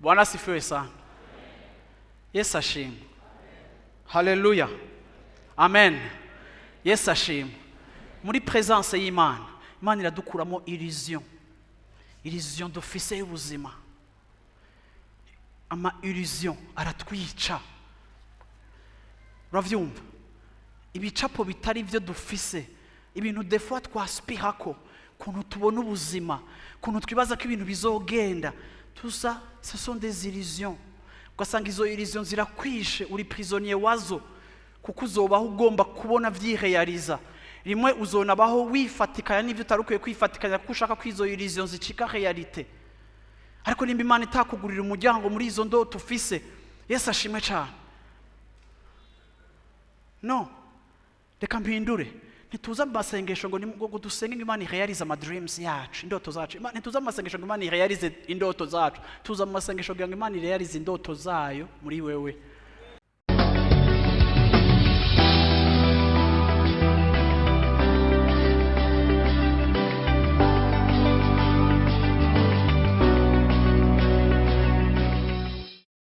Bwana asifiwe sana. Yesu ashimwe. Haleluya. Amen. Yesu ashimwe. Muri presence y'Imana, Imana iradukuramo illusion dufise y'ubuzima. Ama illusion aratwica. Uravyumva? Ibicapo bitari byo dufise, ibintu defwa twaspirako, kuntu tubona ubuzima, kuntu twibaza ko ibintu bizogenda. Tout ça, ce sont des illusions. Ugasanga izo illusions zirakwishe, uri prisonnier wazo, kuko uzobaho ugomba kubona vyirealiza. Rimwe uzonabaho wifatikanya n'ivyo utarukuye kwifatikanya kuko ushaka ko izo illusions zicika realite. Ariko nimba Imana itakugurira umuryango muri izo ndoto ufise, Yesu ashimwe cyane. No, reka mpindure. Ntituza mu masengesho ngo dusenge ngo Imana irealize ama dreams yacu, indoto zacu. Ntituza mu masengesho ngo Imana irealize indoto zacu. Tuza mu masengesho ngo Imana irealize indoto zayo muri wewe.